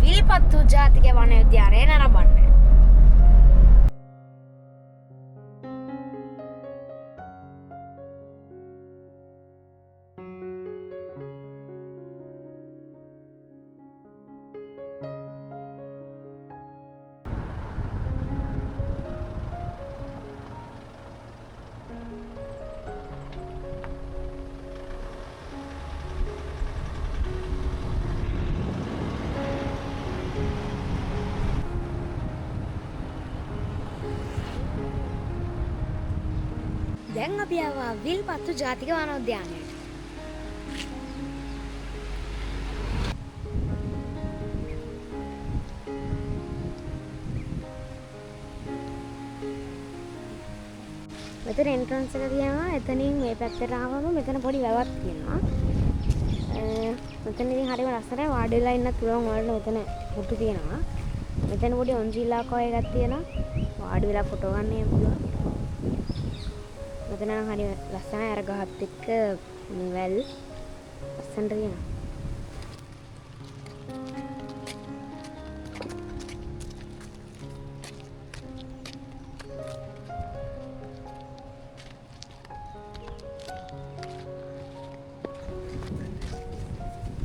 විල්පත්තු ජාතික වනෝද්‍යානය නරඹන්න. දැන් අපි ආවා විල්පත්තු ජාතික වනෝද්‍යානයට. මෙතන එන්ට්‍රන්ස් එක තියෙනවා. එතනින් මේ පැත්තට ආවම මෙතන පොඩි වැවක් තියෙනවා. මෙතන ඉතින් හරිම ලස්සනයි. වාඩි වෙලා ඉන්නත් පුළුවන්. ඔයාලට මෙතන පුටු තියෙනවා. මෙතන පොඩි ඔන්ජිලා කෝ එකක් තියෙනවා. වාඩි වෙලා ෆොටෝ ගන්න යන්න පුළුවන්. මෙතන නම් හරි ලස්සනයි. අර ගහත් එක්ක මේ වැල් ලස්සනට තියෙනවා.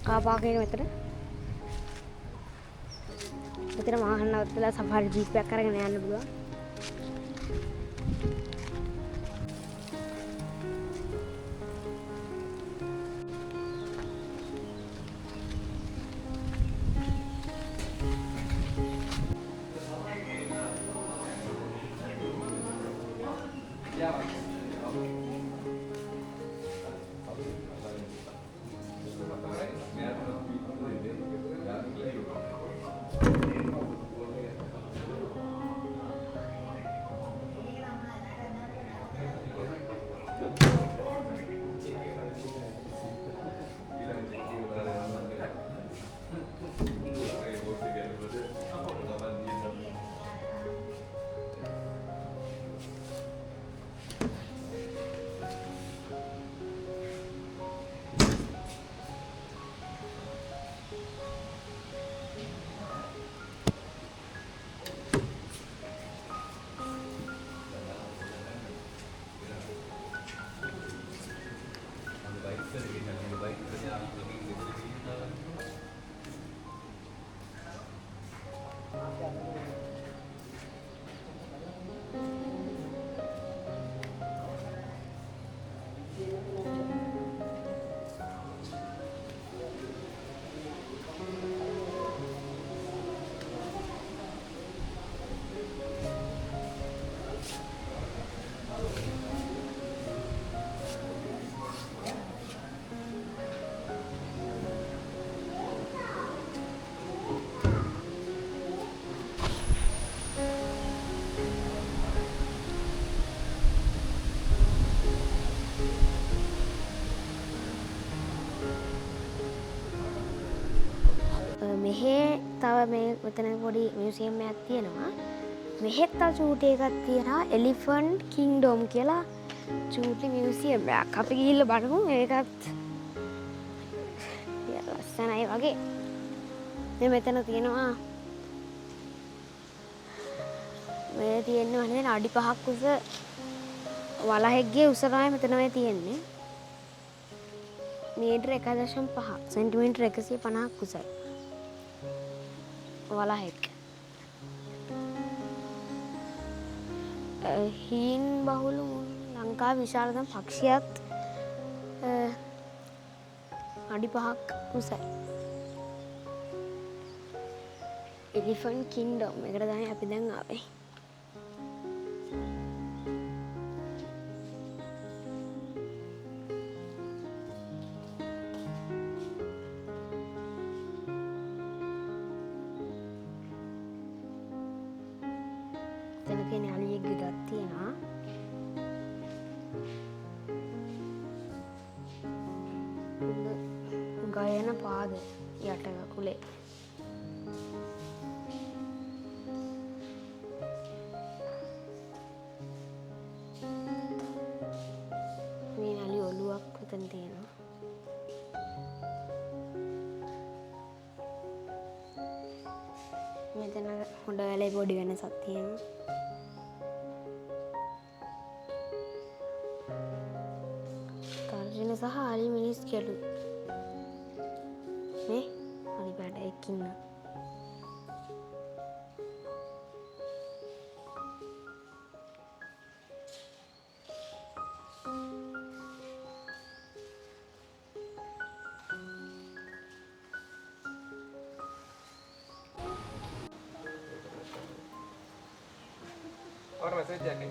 කාර් පාර්කින් එක මෙතන. මෙතන වාහන නවත්තලා සෆාරි ජීප් එකක් අරගෙන යන්න පුළුවන්. මෙහෙ තව මේ මෙතන පොඩි මියුසියම් එකක් තියෙනවා. මෙහෙත් තව චූටි එකක් තියෙනවා. එලිෆන්ට් කින්ග්ඩම් කියලා චූටි මියුසියම් එකක්. අපි ගිහිල්ලා බලමු. ඒකත් ලස්සනයි වගේ. මේ මෙතන තියෙනවා මේ තියෙන්නේ වනේ අඩි 5ක් උස වලහෙක්ගේ උස තමයි මෙතන මේ තියෙන්නේ. මීටර 1.5 සෙන්ටිමීටර 150ක් උසයි. වලහෙක්. හීන් බහුල ලංකාවේ විශාලතම පක්ෂියත් අඩි 5ක් උසයි. එලිෆන්ට් කින්ග්ඩම් එකට තමයි අපි දැන් ආවේ. එතන තියෙන අලියෙක් ගිඩක් තියෙනවා. ගයන පාද යට කුලේ. මේ අලි ඔලුවක් උතන තියෙනවා. මෙතන හොඳ වෙලේ පොඩි වෙනසක් තියෙනවා. තර්ජන සහ අලි මිනිස් ගැටු. මේ අලි පැටයෙක් ඉන්නවා. और मैसेज जाके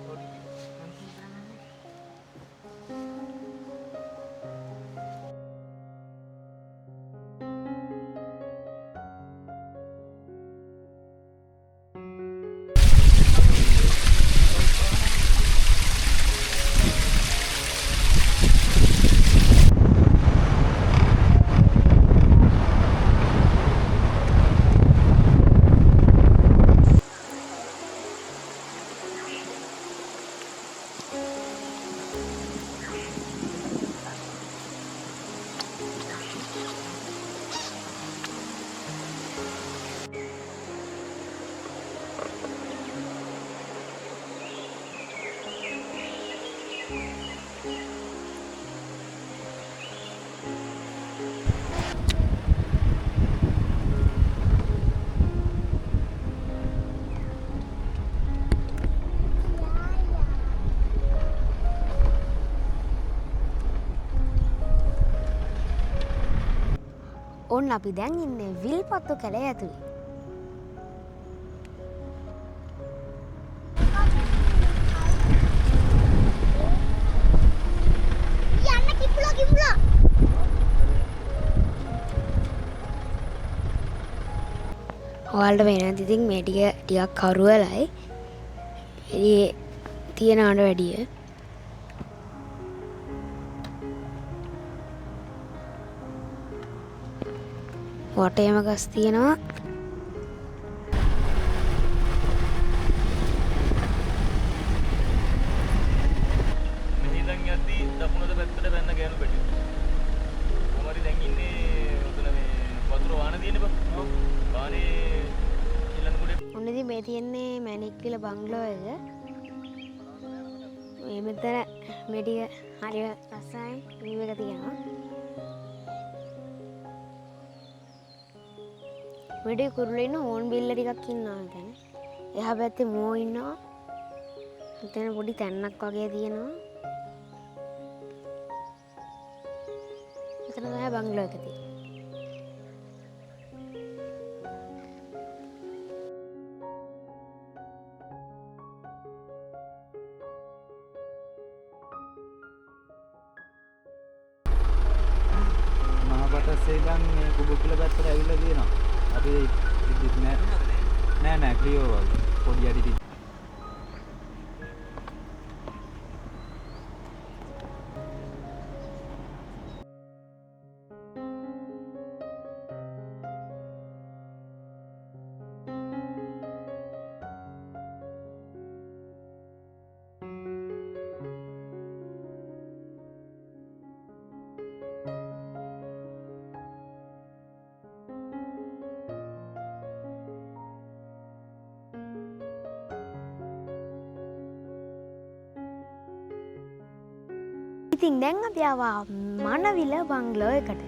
ඔන්න අපි දැන් ඉන්නේ විල්පත්තු කැලේ ඇතුලේ. යන්න කිපුලා. ඔයාලට වෙනද ඉතින් මේ ටිකක් කරුවලයි. එළියේ තියනවට වැඩිය. වටේම ගස් තියෙනවා. මෙහි දැන් යද්දී දකුණට පැත්තට පැන්න ගෑනු පැටිය. කොහමරි දැන් ඉන්නේ උතන මේ වතුර වාහන තියෙන්නේ බා. ඔව්. වාහනේ ඊළඟ කුඩේ. ඔන්න ඉතින් මේ තියෙන්නේ මැණික්විල බංගලෝ එක. මේ මෙතන මේ ටික හරිය ලස්සනයි. view එක තියෙනවා. මෙඩි කුරුල්ලෝ ඉන්න ඕන් බිල්ල ටිකක් ඉන්නවා මෙතන. එහා පැත්තේ මෝ ඉන්නවා. මෙතන පොඩි තැන්නක් වගේ තියෙනවා. මෙතන තමයි බංගලෝ එක තියෙන්නේ. මහපටස්සේ ඉඳන් මේ කුබුකුල පැත්තට ඇවිල්ලා තියෙනවා. අපි ඉදිත් නෑ ක්ලියෝ වගේ පොඩි යටි ඉතින් දැන් අපි ආවා මනවිල බංගලෝ එකට.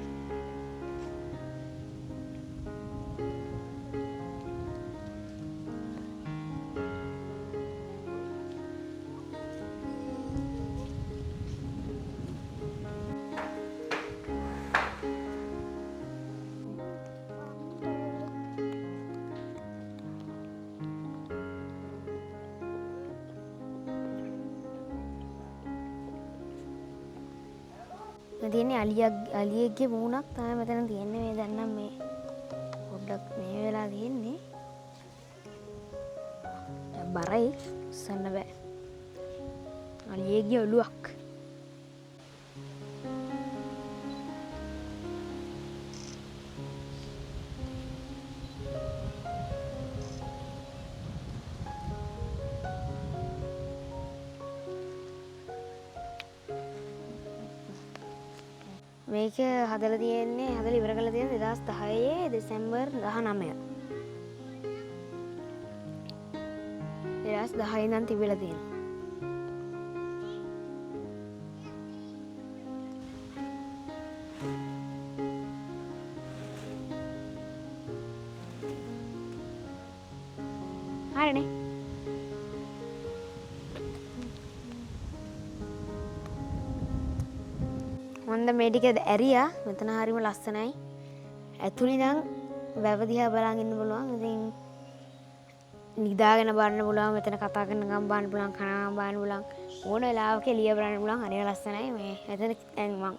මෙතන තියෙන්නේ අලියෙක්ගේ මූණක් තමයි මෙතන තියෙන්නේ. මේ දැන් නම් මේ පොඩ්ඩක් මේ වෙලා තියෙන්නේ. බරයි උස්සන්න බෑ. අලියෙක්ගේ ඔළුවක්. මේක හදලා තියෙන්නේ හදලා ඉවර කරලා තියෙන්නේ 2010 දෙසැම්බර් 19. 2010 ඉඳන් තිබිලා තියෙනවා. හරිනේ. මොන්ද මේ ටික ඇරියා. මෙතන හරිම ලස්සනයි. ඇතුළේ ඉඳන් වැව දිහා බලන් ඉන්න පුළුවන්. ඉතින් නිදාගෙන බලන්න පුළුවන්. මෙතන කතා කරන ගම් බලන්න පුළුවන්. කනවා බලන්න පුළුවන්. ඕන වෙලාවක එළිය බලන්න පුළුවන්. හරිම ලස්සනයි. මේ මෙතන දැන් මම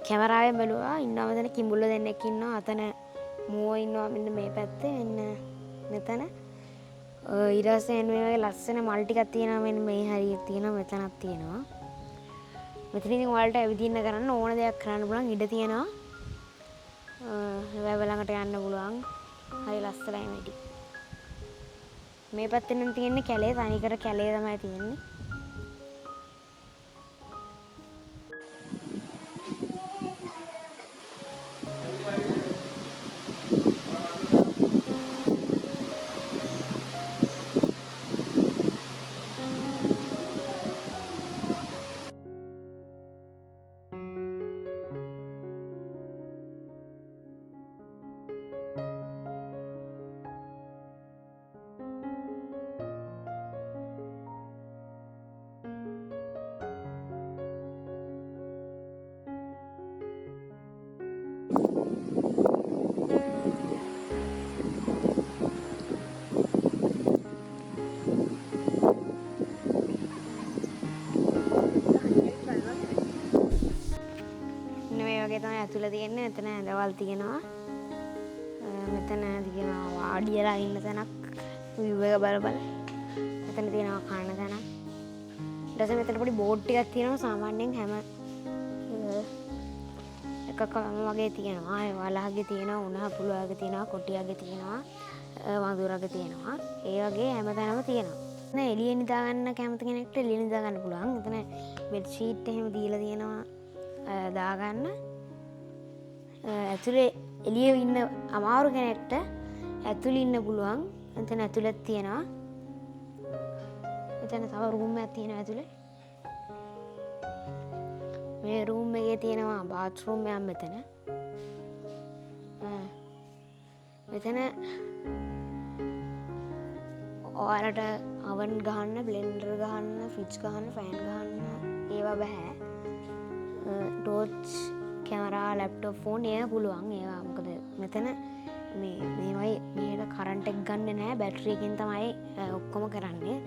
කැමරාවෙන් බැලුවා. ඉන්නවා මෙතන කිඹුල්ල දෙන්නෙක් ඉන්නවා. අතන මෝ ඉන්නවා මෙන්න මේ පැත්තේ. මෙන්න මෙතන ඊට පස්සේ මේ වගේ ලස්සන මල් ටිකක් තියෙනවා. මෙන්න මේ හරියට තියෙනවා. මෙතනක් තියෙනවා. මෙතන ඉතින් ඔයාලට ඇවිදින්න කරන්න ඕන දෙයක් කරන්න පුළුවන්. ඉඩ තියෙනවා. වැව ළඟට යන්න පුළුවන්. හරි ලස්සනයි මේ ටික. මේ පැත්තෙන් නම් තියෙන්නේ කැලේ. තනිකර කැලේ තමයි තියෙන්නේ. වගේ තමයි ඇතුළේ තියෙන්නේ. මෙතන ඇඳවල් තියෙනවා. මෙතන තියෙනවා වාඩියලා ඉන්න තැනක්. view එක බල බල. මෙතන තියෙනවා කන තැනක්. ඊට පස්සේ මෙතන පොඩි බෝඩ් ටිකක් තියෙනවා. සාමාන්‍යයෙන් හැම එකකම වගේ තියෙනවා. ඒ වලහගේ තියෙනවා, උණහපුළු වගේ තියෙනවා, කොටියගේ තියෙනවා, වඳුරගේ තියෙනවා. ඒ වගේ හැම තැනම තියෙනවා. දැන් එළියේ නිදා ගන්න කැමති කෙනෙක්ට එළියේ නිදා ගන්න පුළුවන්. එතන බෙඩ් ෂීට් එහෙම දීලා තියෙනවා දාගන්න. ඇතුලේ එළියේ ඉන්න අමාරු කෙනෙක්ට ඇතුලේ ඉන්න පුළුවන්. එතන ඇතුලේ තියෙනවා. එතන තව රූම් එකක් තියෙනවා ඇතුලේ. මේ රූම් එකේ තියෙනවා බාත් රූම් එකක් මෙතන. මෙතන ඔයාලට oven ගහන්න, blender ගහන්න, fridge ගහන්න, fan ගහන්න ඒවා බෑ. torch, camera, laptop, phone ඒවා පුළුවන්. ඒවා මොකද මෙතන මේවයි මේකට කරන්ට් එක ගන්න නෑ. බැටරි එකෙන් තමයි ඔක්කොම කරන්නේ.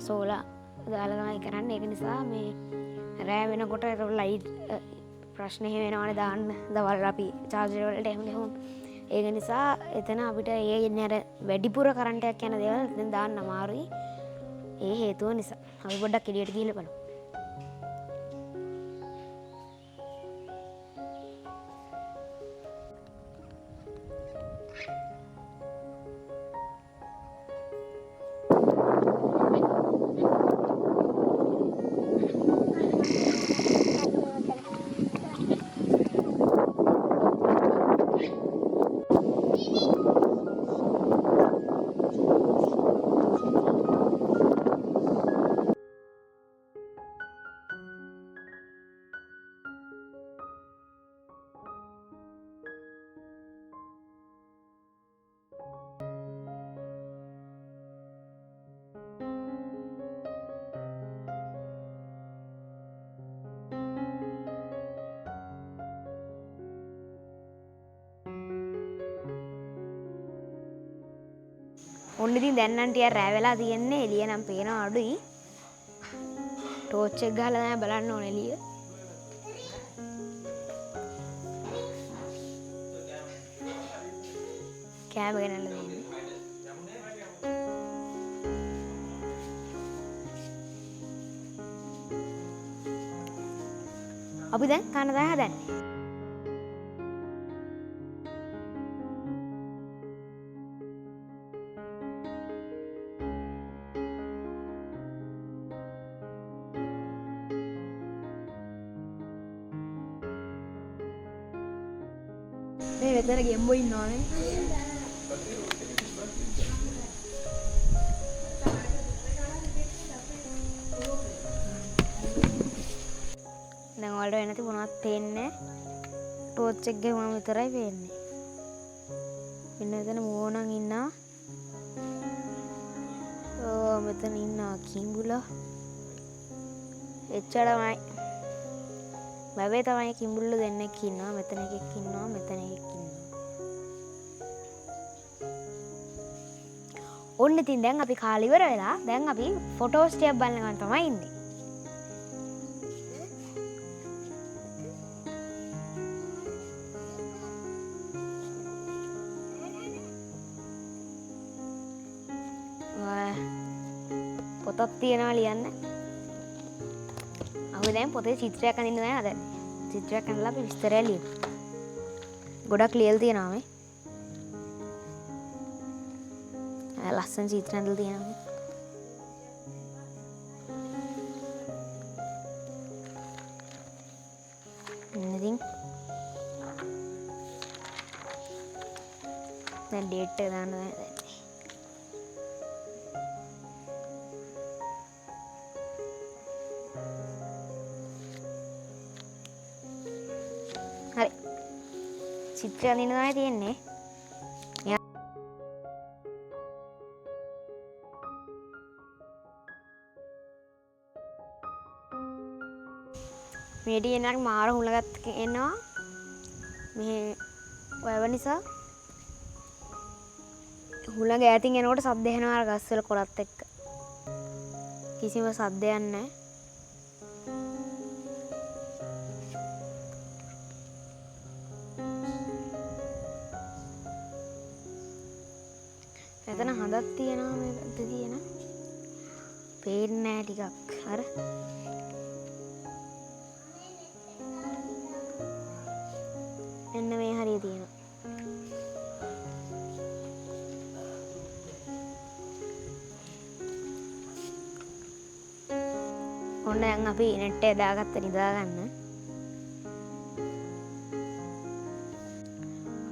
සෝලා දාලා තමයි කරන්නේ. ඒක නිසා මේ රෑ වෙනකොට ලයිට් ප්‍රශ්න එහෙම වෙනවනේ දාන්න. දවල් අපි චාර්ජර් වලට එහෙම ගහමු. ඒක නිසා එතන අපිට ඒ ඉන්නේ අර වැඩිපුර කරන්ට් එකක් යන දේවල් එතන දාන්න අමාරුයි. ඒ හේතුව නිසා. අපි පොඩ්ඩක් එළියට ගිහලා බලමු. ඔන්න ඉතින් දැන් නම් ටිකක් රෑ වෙලා තියෙන්නේ. එළිය නම් පේනවා අඩුයි. ටෝච් එක ගහලා තමයි බලන්න ඕනේ එළිය. කෑම ගෙනල්ලා දෙන්නේ. අපි දැන් කන දා හදන්නේ. මේ වෙතර ගෙම්බෝ ඉන්නවනේ. දැන් ඔයාලට වෙන්නේ නැති මොනවත් පේන්නේ ටෝච් එක ගෙවුවම විතරයි පේන්නේ. මෙන්න මෙතන මෝනන් ඉන්නා. මෙතන ඉන්නා කිඹුලා. එච්චරමයි. බබේ තමයි කිඹුල්ලෝ දෙන්නෙක් ඉන්නවා. මෙතන එකෙක් ඉන්නවා. මෙතන එකෙක් ඉන්නවා. ඔන්න ඉතින් දැන් අපි කාලේ ඉවර වෙලා දැන් අපි ෆොටෝස් ටිකක් බලන්න ගන්න තමයි ඉන්නේ. පොතක් තියනවා ලියන්න. අපි දැන් පොතේ චිත්‍රයක් අඳින්න දැන් හදන්නේ. චිත්‍රයක් අඳලා අපි විස්තරය ලියමු. ගොඩක් ලියලා තියෙනවා මේ. ලස්සන චිත්‍ර ඇඳලා තියෙනවා. ඉතින් දැන් ඩේට් එක දාන්න දැන්. හරි. චිත්‍ර අඳින්න තමයි තියෙන්නේ. මේ ඩීනක් මාර හුලගත් එනවා. මේ ඔයව නිසා හුලඟ ඈතින් එනකොට සද්ද එනවා අර ගස්වල කොළත් එක්ක. කිසිම සද්දයක් නැහැ. එතන හඳක් තියෙනවා මේකද තියෙන. පේන්නේ නැහැ ටිකක්. අර එන්න මේ හරිය තියෙනවා. ඔන්න දැන් අපි net එක දාගත්ත නිදා ගන්න.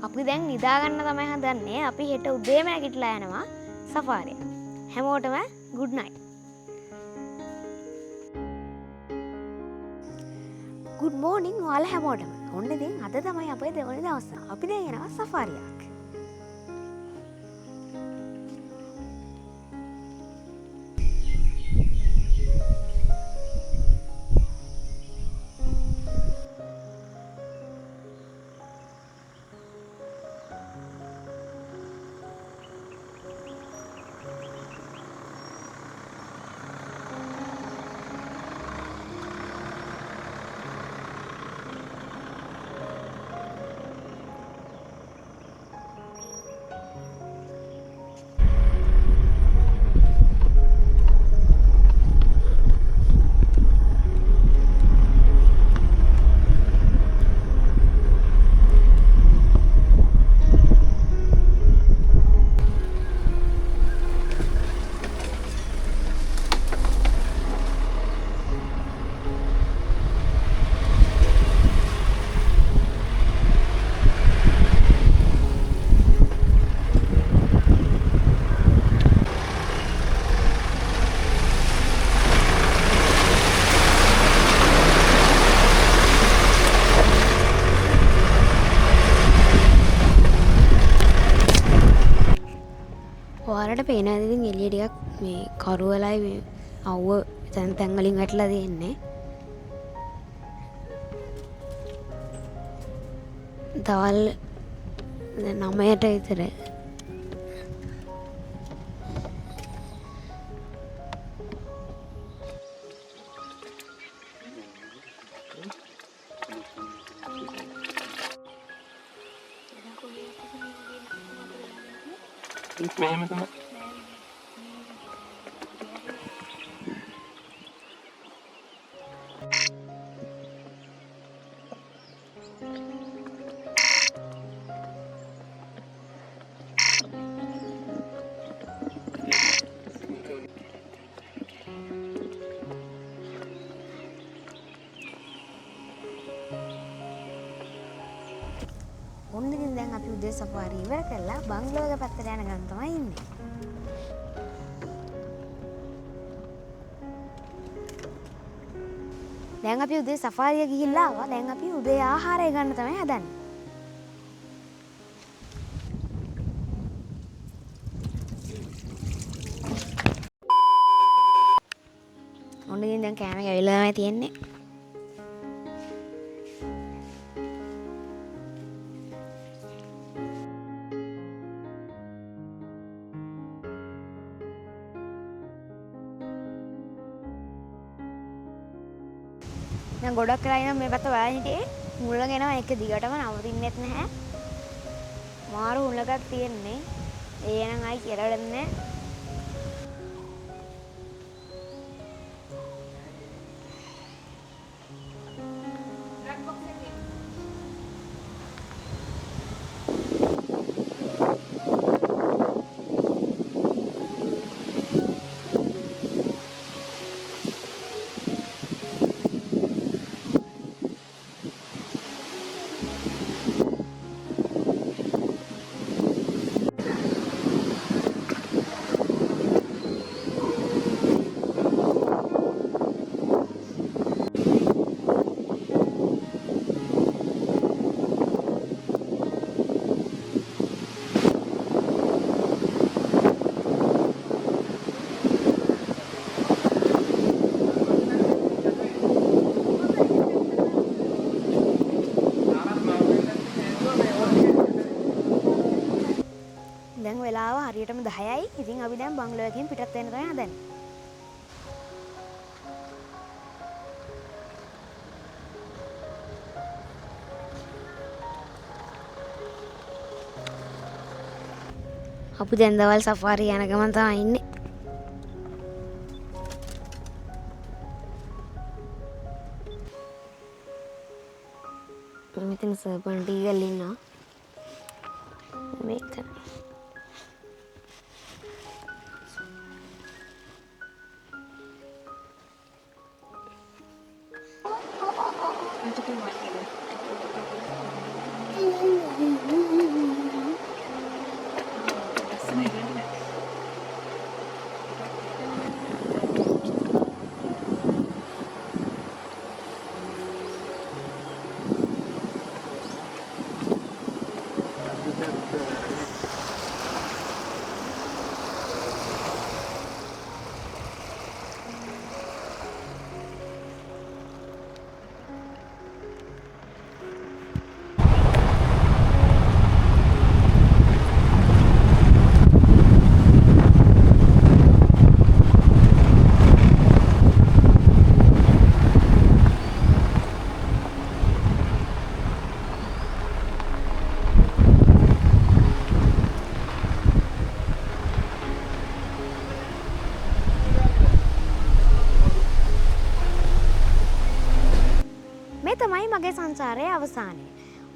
අපි දැන් නිදා ගන්න තමයි හදන්නේ. අපි හෙට උදේම නැගිටලා යනවා සෆාරිය. හැමෝටම good night. good morning ඔයාලා හැමෝටම. ඔන්න ඉතින් අද තමයි අපේ දෙවන දවස. අපි දැන් යනවා සෆාරියක්. ඔයාලට පේනවද ඉතින් එළිය ටිකක් මේ කරුවලයි මේ අවුව තැන් වලින් වැටලා තියෙන්නේ. දවල් 9ට විතර. මෙහෙම තමයි. ඔන්න ඉතින් දැන් අපි උදේ සෆාරි ඉවර කරලා බංගලෝව පැත්තට යන ගමන් තමයි ඉන්නේ. දැන් අපි උදේ සෆාරිය ගිහිල්ලා ආවා. දැන් අපි උදේ ආහාරය ගන්න තමයි හදන්නේ. ඔන්න ඉතින් දැන් කෑම එක ඇවිල්ලා තමයි තියෙන්නේ. දැන් ගොඩක් වෙලා ඉඳන් මේ පැත්ත බලන් හිටියේ මුල්ලගෙන එනවා එක දිගටම නවතින්නෙත් නැහැ. මාරු උලගක් තියෙන්නේ. ඒ නම් ආයි කියලා දෙන්නේ. දැන් වෙලාව හරියටම 10යි. ඉතින් අපි දැන් බංගලෝ එකෙන් පිටත් වෙන්න තමයි හදන්නේ. අපි දැන් දවල් සෆාරි යන ගමන් තමයි ඉන්නේ. මෙතන සර්පන්ට් ඊගල් ඉන්නවා. මෙතන තමයි මගේ සංසාරයේ අවසානය.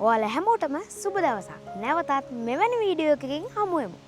ඔයාලා හැමෝටම සුබ දවසක්. නැවතත් මෙවැනි වීඩියෝ එකකින් හමු වෙමු.